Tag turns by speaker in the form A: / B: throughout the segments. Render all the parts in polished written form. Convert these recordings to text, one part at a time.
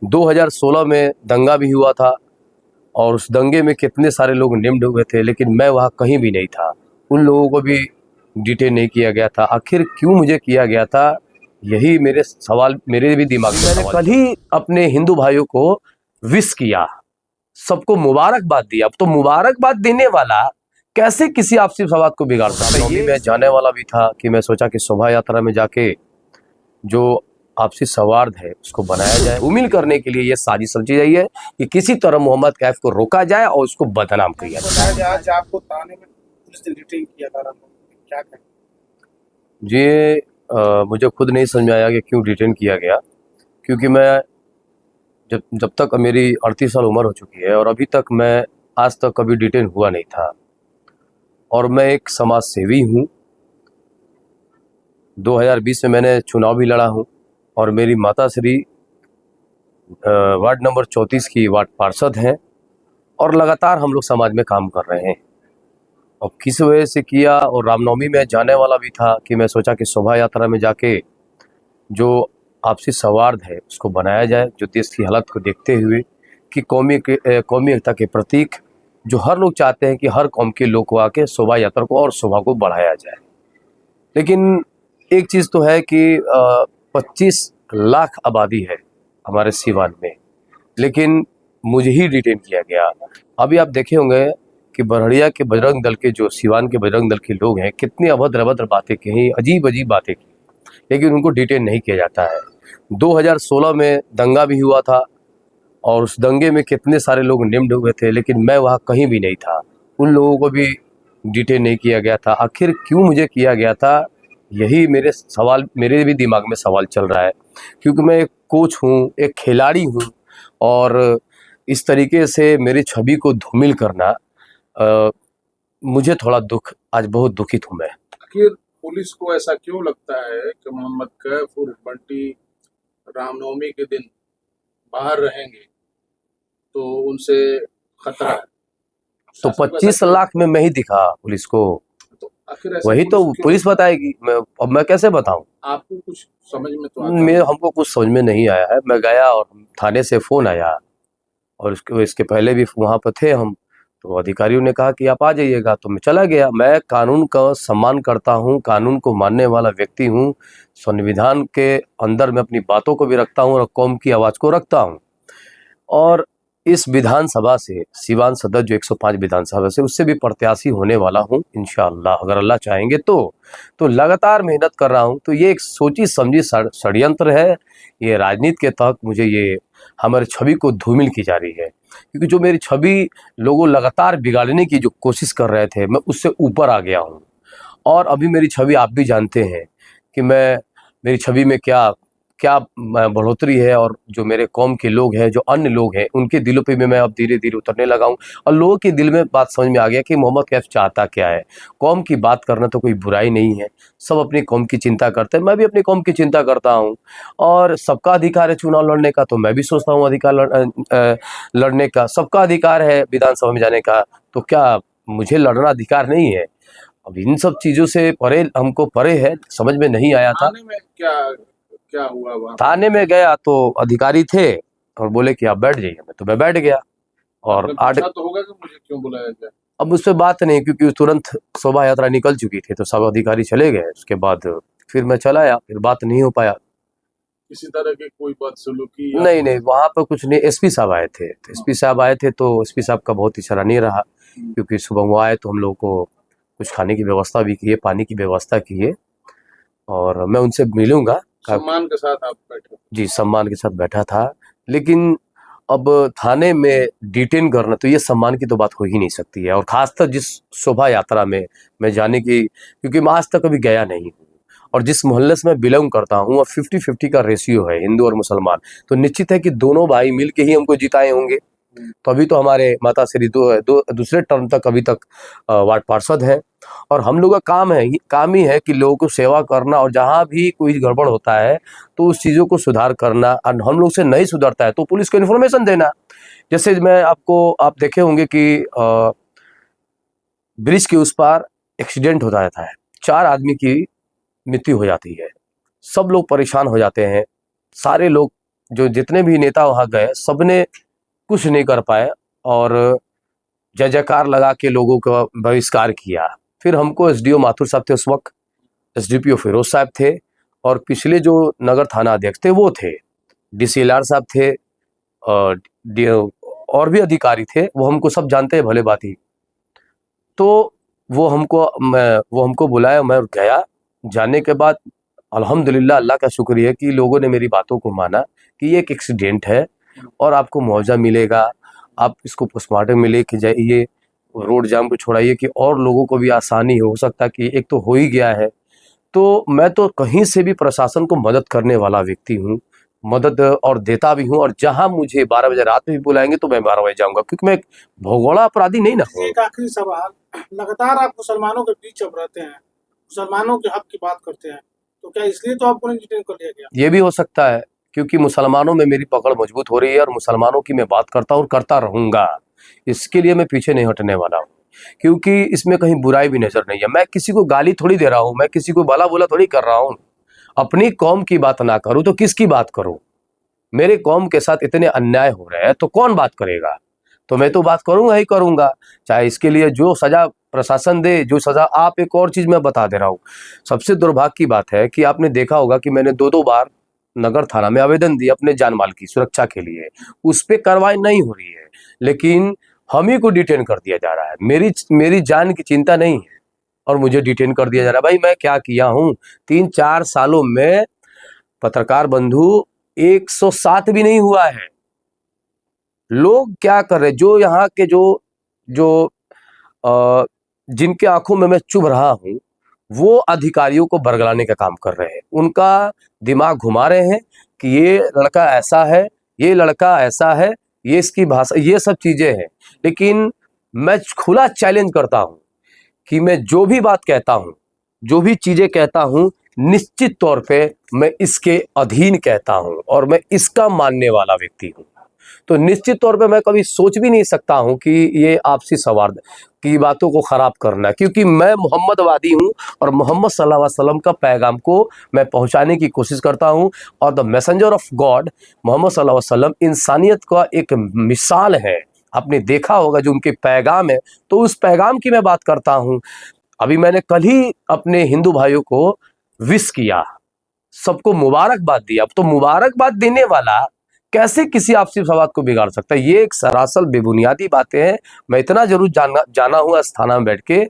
A: 2016 में दंगा भी हुआ था और उस दंगे में कितने सारे लोग नेम्ड हुए थे, लेकिन मैं वहाँ कहीं भी नहीं था। उन लोगों को भी डिटेन नहीं किया गया था। आखिर क्यों मुझे किया गया था, यही मेरे भी दिमाग में मैंने कल ही अपने हिंदू भाइयों को विश किया, सबको मुबारकबाद दिया। अब तो मुबारकबाद देने वाला कैसे किसी आपसी संवाद को बिगाड़ सकता है। ये मैं जाने वाला भी था कि मैं सोचा कि शोभा यात्रा में जाके जो आपसी संवाद है उसको बनाया जाए। धूमिल करने के लिए ये साजिश रची गई है कि किसी तरह मोहम्मद कैफ को रोका जाए और उसको बदनाम किया जाए।
B: आज आपको थाने में पुलिस ने डिटेन किया था, क्या कहें?
A: जी, मुझे खुद नहीं समझ में आया कि क्यों डिटेन किया गया, क्योंकि मैं जब तक मेरी 38 साल उम्र हो चुकी है और अभी तक मैं आज तक कभी डिटेन हुआ नहीं था। और मैं एक समाज सेवी हूँ। 2020 में मैंने चुनाव भी लड़ा हूँ और मेरी माता श्री वार्ड नंबर 34 की वार्ड पार्षद हैं और लगातार हम लोग समाज में काम कर रहे हैं। अब किस वजह से किया, और रामनवमी में जाने वाला भी था कि मैं सोचा कि शोभा यात्रा में जाके जो आपसी संवाद है उसको बनाया जाए, जो देश की हालत को देखते हुए कि कौमी एकता के प्रतीक जो हर लोग चाहते हैं कि हर कौम के लोग को आके शोभा यात्रा को और शोभा को बढ़ाया जाए। लेकिन एक चीज़ तो है कि 25 लाख आबादी है हमारे सीवान में, लेकिन मुझे ही डिटेन किया गया। अभी आप देखे होंगे कि बरहड़िया के बजरंग दल के जो सीवान के बजरंग दल के लोग हैं, कितनी अभद्र अभद्र बातें कही, अजीब अजीब बातें की, लेकिन उनको डिटेन नहीं किया जाता है। 2016 में दंगा भी हुआ था और उस दंगे में कितने सारे लोग नेम्ड हुए थे, लेकिन मैं वहाँ कहीं भी नहीं था। उन लोगों को भी डिटेन नहीं किया गया था। आखिर क्यों मुझे किया गया था, यही मेरे भी दिमाग में सवाल चल रहा है, क्योंकि मैं एक कोच हूँ, एक खिलाड़ी हूँ और इस तरीके से मेरी छवि को धूमिल करना, मुझे थोड़ा आज बहुत दुखित हूँ मैं।
B: आखिर पुलिस को ऐसा क्यों लगता है कि मोहम्मद कैफ और बंटी रामनवमी के दिन बाहर रहेंगे तो उनसे खतरा है?
A: तो 25 लाख में मैं ही दिखा पुलिस को,
B: तो आखिर ऐसा
A: वही तो पुलिस
B: क्यों?
A: बताएगी। अब मैं कैसे बताऊं?
B: आपको कुछ समझ में तो आता
A: हमको कुछ समझ में नहीं आया है। मैं गया और थाने से फ़ोन आया और इसके पहले भी वहाँ पर थे हम, तो अधिकारियों ने कहा कि आप आ जाइएगा, तो मैं चला गया। मैं कानून का सम्मान करता हूँ, कानून को मानने वाला व्यक्ति हूँ, संविधान के अंदर मैं अपनी बातों को भी रखता हूँ और कौम की आवाज़ को रखता हूँ। और इस विधानसभा से, सीवान सदर जो 105 विधानसभा से, उससे भी प्रत्याशी होने वाला हूँ इंशाअल्लाह, अगर अल्लाह चाहेंगे तो लगातार मेहनत कर रहा हूँ। तो ये एक सोची समझी षड्यंत्र है। ये राजनीति के तहत मुझे ये हमारी छवि को धूमिल की जा रही है, क्योंकि जो मेरी छवि लोगों लगातार बिगाड़ने की जो कोशिश कर रहे थे, मैं उससे ऊपर आ गया हूँ। और अभी मेरी छवि आप भी जानते हैं कि मेरी छवि में क्या क्या बढ़ोतरी है, और जो मेरे कौम के लोग हैं, जो अन्य लोग हैं, उनके दिलों पे भी मैं अब धीरे-धीरे उतरने लगा हूँ। और लोगों के दिल में बात समझ में आ गया कि मोहम्मद कैफ चाहता क्या है। कौम की बात करना तो कोई बुराई नहीं है, सब अपनी कौम की चिंता करते हैं, मैं भी अपनी कौम की चिंता करता हूँ। और सबका अधिकार है चुनाव लड़ने का, तो मैं भी सोचता हूँ लड़ने का। सबका अधिकार है विधानसभा में जाने का, तो क्या मुझे लड़ना अधिकार नहीं है? अब इन सब चीज़ों से हमको परे है, समझ में नहीं आया था।
B: थाने में क्या क्या हुआ वहाँ?
A: थाने में गया तो अधिकारी थे और बोले कि आप बैठ जाइए, तो मैं बैठ गया। और
B: आपने पूछा तो होगा कि मुझे क्यों बुलाया गया?
A: अब उससे बात नहीं, क्योंकि तुरंत शोभा यात्रा निकल चुकी थी, तो सब अधिकारी चले गए। उसके बाद फिर मैं चला आया, फिर बात नहीं हो पाया।
B: किसी तरह की कोई बदसलूकी?
A: नहीं, वहाँ पर कुछ नहीं। एसपी साहब आए थे, तो एसपी साहब आए थे, तो एसपी साहब का बहुत इशारा नहीं रहा, क्योंकि सुबह वो आए तो हम लोग को कुछ खाने की व्यवस्था भी किए, पानी की व्यवस्था किए, और मैं उनसे मिलूंगा।
B: सम्मान के साथ आप बैठे?
A: जी, सम्मान के साथ बैठा था। लेकिन अब थाने में डिटेन करना, तो ये सम्मान की तो बात हो ही नहीं सकती है। और ख़ासकर जिस शोभा यात्रा में मैं जाने की, क्योंकि मैं आज तक कभी गया नहीं हूँ, और जिस मोहल्ले से मैं बिलोंग करता हूँ, वह 50-50 का रेशियो है, हिंदू और मुसलमान। तो निश्चित है कि दोनों भाई मिल के ही हमको जिताए होंगे, तभी तो हमारे माता श्री दूसरे टर्म तक अभी तक वार्ड पार्षद हैं। और हम लोग का काम ही है कि लोगों को सेवा करना, और जहाँ भी कोई गड़बड़ होता है तो उस चीज़ों को सुधार करना, और हम लोग से नहीं सुधरता है तो पुलिस को इन्फॉर्मेशन देना। जैसे आप देखे होंगे कि ब्रिज के उस पार एक्सीडेंट हो जाता है, 4 आदमी की मृत्यु हो जाती है, सब लोग परेशान हो जाते हैं, सारे लोग जो जितने भी नेता वहाँ गए सबने कुछ नहीं कर पाए और जय जयकार लगा के लोगों का बहिष्कार किया। फिर हमको एसडीओ माथुर साहब थे उस वक्त, एसडीपीओ फिरोज साहब थे और पिछले जो नगर थाना अध्यक्ष थे वो थे, डीसीएलआर साहब थे और भी अधिकारी थे, वो हमको सब जानते हैं भले बात ही। तो वो हमको बुलाया, मैं गया। जाने के बाद अल्हम्दुलिल्लाह अल्लाह का शुक्रिया कि लोगों ने मेरी बातों को माना कि ये एक एक्सीडेंट है और आपको मुआवजा मिलेगा, आप इसको पोस्टमार्टम में लेके जाइए, रोड जाम को छोड़ाइए कि और लोगों को भी आसानी हो सकता कि एक तो हो ही गया है। तो मैं तो कहीं से भी प्रशासन को मदद करने वाला व्यक्ति हूँ, मदद और देता भी हूँ, और जहाँ मुझे 12 बजे रात में भी बुलाएंगे तो मैं 12 बजे जाऊँगा, क्योंकि मैं एक भगोड़ा अपराधी नहीं ना हूँ।
C: एक आखिरी सवाल, लगातार आप मुसलमानों के बीच अब रहते हैं, मुसलमानों के हक की बात करते हैं, तो क्या इसलिए तो आपको नहीं डिटेन कर लिया गया?
A: ये भी हो सकता है क्योंकि मुसलमानों में मेरी पकड़ मजबूत हो रही है और मुसलमानों की मैं बात करता हूँ और करता रहूँगा। इसके लिए मैं पीछे नहीं हटने वाला हूँ, क्योंकि इसमें कहीं बुराई भी नजर नहीं है। मैं किसी को गाली थोड़ी दे रहा हूँ, मैं किसी को भला बुरा थोड़ी कर रहा हूँ। अपनी कौम की बात ना करूँ तो किसकी बात करूँ? मेरे कौम के साथ इतने अन्याय हो रहे हैं तो कौन बात करेगा? तो मैं तो बात करूंगा ही करूंगा, चाहे इसके लिए जो सजा प्रशासन दे, जो सजा। आप एक और चीज मैं बता दे रहा हूँ, सबसे दुर्भाग्य की बात है कि आपने देखा होगा कि मैंने 2-2 बार नगर थाना में आवेदन दिया अपने जान माल की सुरक्षा के लिए, उस पर कार्रवाई नहीं हो रही है, लेकिन हम ही को डिटेन कर दिया जा रहा है। मेरी जान की चिंता नहीं है और मुझे डिटेन कर दिया जा रहा है। भाई मैं क्या किया हूँ? 3-4 सालों में पत्रकार बंधु 107 भी नहीं हुआ है। लोग क्या कर रहे, जो यहाँ के जो जिनके आंखों में मैं चुभ रहा हूँ, वो अधिकारियों को बरगलाने का काम कर रहे हैं, उनका दिमाग घुमा रहे हैं कि ये लड़का ऐसा है, ये लड़का ऐसा है, ये इसकी भाषा, ये सब चीजें हैं। लेकिन मैं खुला चैलेंज करता हूँ कि मैं जो भी बात कहता हूँ, जो भी चीजें कहता हूँ, निश्चित तौर पे मैं इसके अधीन कहता हूँ और मैं इसका मानने वाला व्यक्ति हूँ। तो निश्चित तौर पे मैं कभी सोच भी नहीं सकता हूँ कि ये आपसी सौहार्द की बातों को खराब करना, क्योंकि मैं मोहम्मदवादी हूँ और मोहम्मद सल्लल्लाहु अलैहि वसल्लम का पैगाम को मैं पहुँचाने की कोशिश करता हूँ। और the messenger of God Muhammad सल्लल्लाहु अलैहि वसल्लम इंसानियत का एक मिसाल है। आपने देखा होगा जो उनके पैगाम है, तो उस पैगाम की मैं बात करता हूँ। अभी मैंने कल ही अपने हिंदू भाइयों को विश किया, सबको मुबारकबाद दी। अब तो मुबारकबाद देने वाला कैसे किसी आपसी संवाद को बिगाड़ सकता है? ये एक सरासर बेबुनियादी बातें हैं। मैं इतना जरूर जाना हुआ इस थाना में बैठ के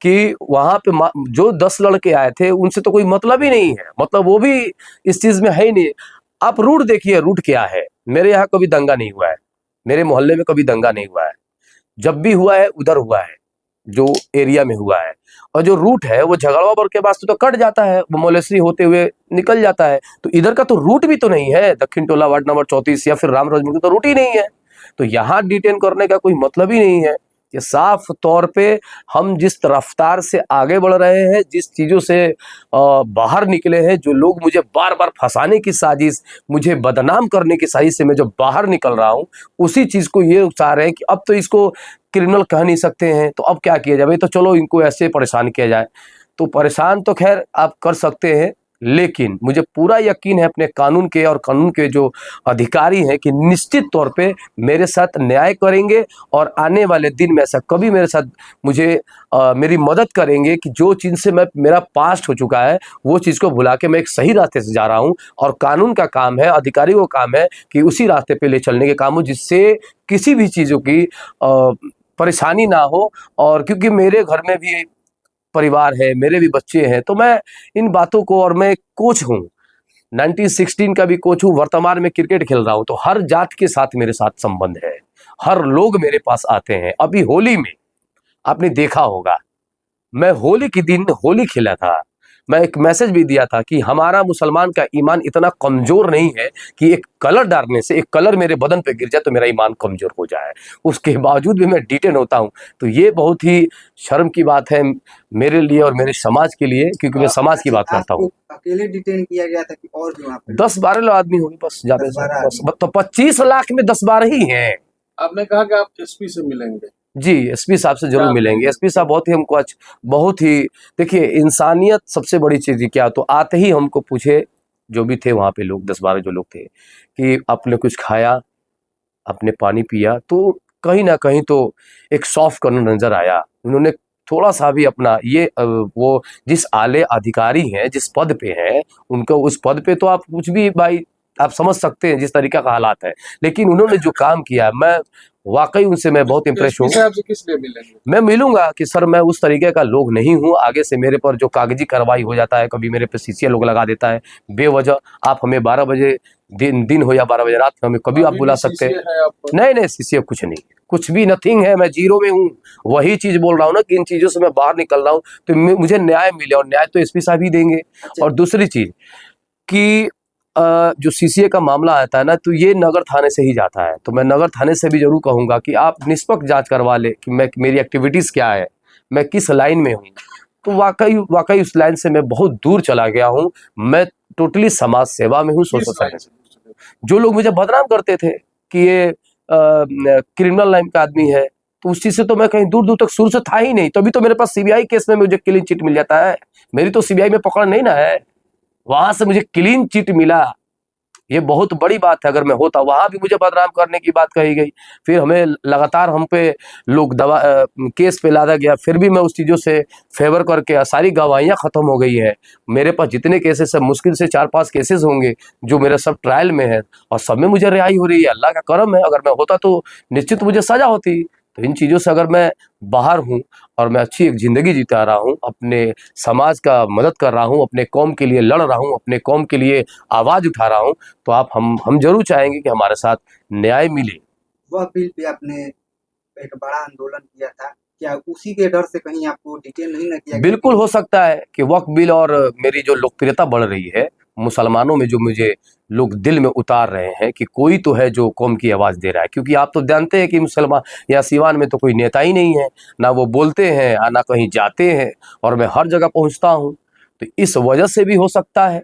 A: कि वहां पे जो 10 लड़के आए थे उनसे तो कोई मतलब ही नहीं है, मतलब वो भी इस चीज में है ही नहीं। आप रूट देखिए, रूट क्या है। मेरे यहाँ कभी दंगा नहीं हुआ है, मेरे मोहल्ले में कभी दंगा नहीं हुआ है, जब भी हुआ है उधर हुआ है जो एरिया में हुआ है। और जो रूट है वो झगड़वा के पास तो कट जाता है, वो मोलेसरी होते हुए निकल जाता है। तो इधर का तो रूट भी तो नहीं है, दक्षिण टोला वार्ड नंबर 34 या फिर रामराजपुर का तो रूट ही नहीं है। तो यहाँ डिटेन करने का कोई मतलब ही नहीं है। ये साफ तौर पे हम जिस रफ्तार से आगे बढ़ रहे हैं, जिस चीजों से बाहर निकले हैं, जो लोग मुझे बार बार फंसाने की साजिश, मुझे बदनाम करने की साजिश से मैं जो बाहर निकल रहा हूँ, उसी चीज को ये उकसा रहे हैं कि अब तो इसको क्रिमिनल कह नहीं सकते हैं, तो अब क्या किया जाए? भाई तो चलो इनको ऐसे परेशान किया जाए। तो परेशान तो खैर आप कर सकते हैं, लेकिन मुझे पूरा यकीन है अपने कानून के और कानून के जो अधिकारी हैं कि निश्चित तौर पे मेरे साथ न्याय करेंगे और आने वाले दिन में ऐसा कभी मेरे साथ मेरी मदद करेंगे कि जो चीज़ से मेरा पास्ट हो चुका है वो चीज़ को भुला के मैं एक सही रास्ते से जा रहा हूँ। और कानून का काम है, अधिकारियों का काम है कि उसी रास्ते पे ले चलने के काम हो, जिससे किसी भी चीज़ों की परेशानी ना हो। और क्योंकि मेरे घर में भी परिवार है, मेरे भी बच्चे हैं, तो मैं इन बातों को, और मैं कोच हूँ, 1916 का भी कोच हूँ, वर्तमान में क्रिकेट खेल रहा हूँ, तो हर जात के साथ मेरे साथ संबंध है, हर लोग मेरे पास आते हैं। अभी होली में आपने देखा होगा, मैं होली के दिन होली खेला था, मैं एक मैसेज भी दिया था कि हमारा मुसलमान का ईमान इतना कमजोर नहीं है कि एक कलर डालने से, एक कलर मेरे बदन पे गिर जाए तो मेरा ईमान कमजोर हो जाए, उसके बावजूद भी मैं डिटेन होता हूं। तो ये बहुत ही शर्म की बात है मेरे लिए और मेरे समाज के लिए, क्योंकि मैं समाज की बात करता हूँ।
D: अकेले डिटेन किया गया था कि और भी वहाँ पे
A: 10-12 लोग आदमी होंगे बस, ज्यादा से बस। तो 25 लाख में 10-12 ही हैं।
B: आपने कहा कि आप एसपी से मिलेंगे।
A: जी, एसपी साहब से जरूर मिलेंगे। एसपी साहब बहुत ही हमको बहुत ही, देखिए इंसानियत सबसे बड़ी चीज क्या, तो आते ही हमको पूछे जो भी थे वहाँ पे लोग 10-12 जो लोग थे कि आपने कुछ खाया, आपने पानी पिया, तो कहीं ना कहीं तो एक सॉफ्ट कॉर्नर नजर आया। उन्होंने थोड़ा सा भी अपना ये वो जिस आले अधिकारी हैं, जिस पद पे हैं, उनको उस पद पे तो आप कुछ भी भाई आप समझ सकते हैं जिस तरीका का हालात है, लेकिन उन्होंने जो काम किया, मैं वाकई उनसे मैं बहुत इम्प्रेस
B: एसपी
A: हूँ।
B: साहब से किस लिए मिलेंगे?
A: मैं मिलूंगा कि सर मैं उस तरीके का लोग नहीं हूँ, आगे से मेरे पर जो कागजी कार्रवाई हो जाता है, कभी मेरे पे सीसीए लोग लगा देता है बेवजह। आप हमें 12 बजे दिन हो या 12 बजे रात में हमें कभी आप
B: अभी
A: बुला
B: भी
A: सकते हैं।
B: CCA है आप पर?
A: नहीं सीसीए कुछ नहीं, कुछ भी नथिंग है, मैं जीरो में हूँ। वही चीज बोल रहा हूँ ना कि इन चीजों से मैं बाहर निकल रहा हूँ तो मुझे न्याय मिले, और न्याय तो एसपी साहब ही देंगे।
D: अच्छा।
A: और दूसरी चीज कि जो सीसीए का मामला आता है ना, तो ये नगर थाने से ही जाता है, तो मैं नगर थाने से भी जरूर कहूंगा कि आप निष्पक्ष जांच करवा ले कि मैं मेरी एक्टिविटीज क्या है, मैं किस लाइन में हूँ। तो वाकई उस लाइन से मैं बहुत दूर चला गया हूँ। मैं टोटली समाज सेवा में हूँ,
B: किस
A: सोशल
B: लाइन
A: सर्विस।
B: से?
A: जो लोग मुझे बदनाम करते थे कि ये क्रिमिनल लाइन का आदमी है, तो उस चीज से तो मैं कहीं दूर दूर तक शुरू से था ही नहीं। तभी तो मेरे पास सीबीआई केस में मुझे क्लीन चिट मिल जाता है। मेरी तो सीबीआई में पकड़ नहीं ना है, वहां से मुझे क्लीन चिट मिला, ये बहुत बड़ी बात है। अगर मैं होता वहां भी मुझे बदनाम करने की बात कही गई, फिर हमें लगातार हम पे लोग केस पे लादा गया, फिर भी मैं उस चीज़ों से फेवर करके सारी गवाहियां खत्म हो गई है। मेरे पास जितने केसेस है, मुश्किल से 4-5 केसेस होंगे जो मेरे सब ट्रायल में है, और सब में मुझे रिहाई हो रही है। अल्लाह का करम है, अगर मैं होता तो निश्चित मुझे सजा होती। तो इन चीज़ों से अगर मैं बाहर हूँ और मैं अच्छी एक ज़िंदगी जीता रहा हूँ, अपने समाज का मदद कर रहा हूँ, अपने कौम के लिए लड़ रहा हूँ, अपने कौम के लिए आवाज़ उठा रहा हूँ, तो आप हम जरूर चाहेंगे कि हमारे साथ न्याय मिले।
D: वह बिल पे आपने एक बड़ा आंदोलन किया था, क्या उसी के डर से कहीं आपको डिटेन नहीं न किया गया?
A: बिल्कुल हो सकता है कि वक्फ बिल और मेरी जो लोकप्रियता बढ़ रही है मुसलमानों में, जो मुझे लोग दिल में उतार रहे हैं कि कोई तो है जो कौम की आवाज़ दे रहा है। क्योंकि आप तो जानते हैं कि मुसलमान या सीवान में तो कोई नेता ही नहीं है, ना वो बोलते हैं ना कहीं जाते हैं, और मैं हर जगह पहुंचता हूं। तो इस वजह से भी हो सकता है,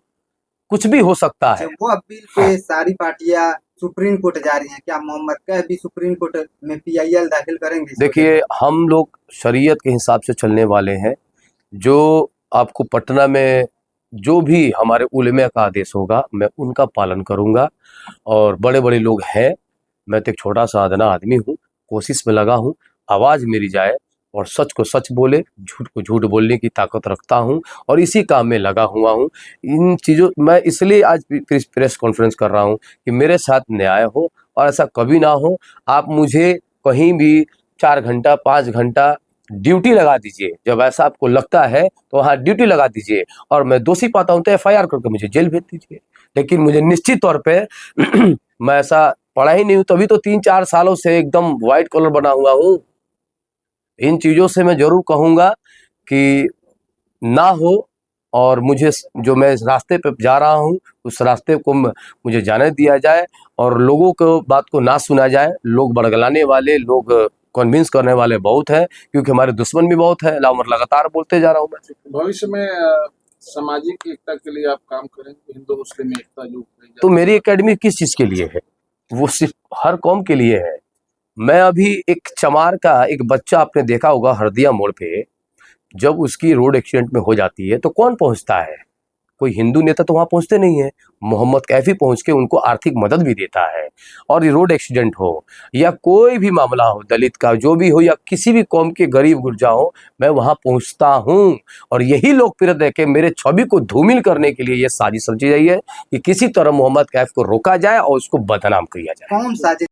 A: कुछ भी हो सकता
D: अच्छा,
A: है।
D: वह बिल पे सारी पार्टियां सुप्रीम कोर्ट जा रही हैं, क्या मोहम्मद कैफ भी सुप्रीम कोर्ट में PIL दाखिल करेंगे इस वजह
A: देखिए,
D: से?
A: हम लोग शरीयत के हिसाब से चलने वाले हैं। जो आपको पटना में जो भी हमारे उलेमा का आदेश होगा, मैं उनका पालन करूंगा। और बड़े बड़े लोग हैं, मैं तो एक छोटा सा अदना आदमी हूँ, कोशिश में लगा हूँ आवाज़ मेरी जाए, और सच को सच बोले, झूठ को झूठ बोलने की ताकत रखता हूँ, और इसी काम में लगा हुआ हूँ। इन चीज़ों मैं इसलिए आज प्रेस कॉन्फ्रेंस कर रहा हूँ कि मेरे साथ न्याय हो, और ऐसा कभी ना हो। आप मुझे कहीं भी 4 घंटा 5 घंटा ड्यूटी लगा दीजिए, जब ऐसा आपको लगता है तो वहाँ ड्यूटी लगा दीजिए, और मैं दोषी पाता हूँ तो FIR करके मुझे जेल भेज दीजिए। लेकिन मुझे निश्चित तौर पे मैं ऐसा पढ़ा ही नहीं हूँ, तभी तो 3-4 सालों से एकदम व्हाइट कॉलर बना हुआ हूँ। इन चीज़ों से मैं जरूर कहूँगा कि ना हो, और मुझे जो मैं इस रास्ते पे जा रहा हूँ उस रास्ते को मुझे जाने दिया जाए, और लोगों को बात को ना सुना जाए। लोग बड़गलाने वाले, लोग कन्विंस करने वाले बहुत हैं, क्योंकि हमारे दुश्मन भी बहुत है। लगातार बोलते जा रहा हूँ मैं।
B: भविष्य में सामाजिक एकता के लिए आप काम करेंगे, हिंदू मुस्लिम एकता जो
A: तो मेरी एकेडमी किस चीज़ के लिए है? वो सिर्फ हर कौम के लिए है। मैं अभी एक चमार का एक बच्चा, आपने देखा होगा हरदिया मोड़ पे, जब उसकी रोड एक्सीडेंट में हो जाती है तो कौन पहुंचता है? कोई हिंदू नेता तो वहां पहुंचते नहीं है। मोहम्मद कैफी पहुंच के उनको आर्थिक मदद भी देता है। और ये रोड एक्सीडेंट हो या कोई भी मामला हो, दलित का जो भी हो या किसी भी कौम के गरीब गुरजा हो, मैं वहां पहुंचता हूं। और यही लोकप्रियता देके मेरे छवि को धूमिल करने के लिए ये साजिश रची गई है कि किसी तरह मोहम्मद कैफ को रोका जाए और उसको बदनाम किया जाए।
D: कौन साजिश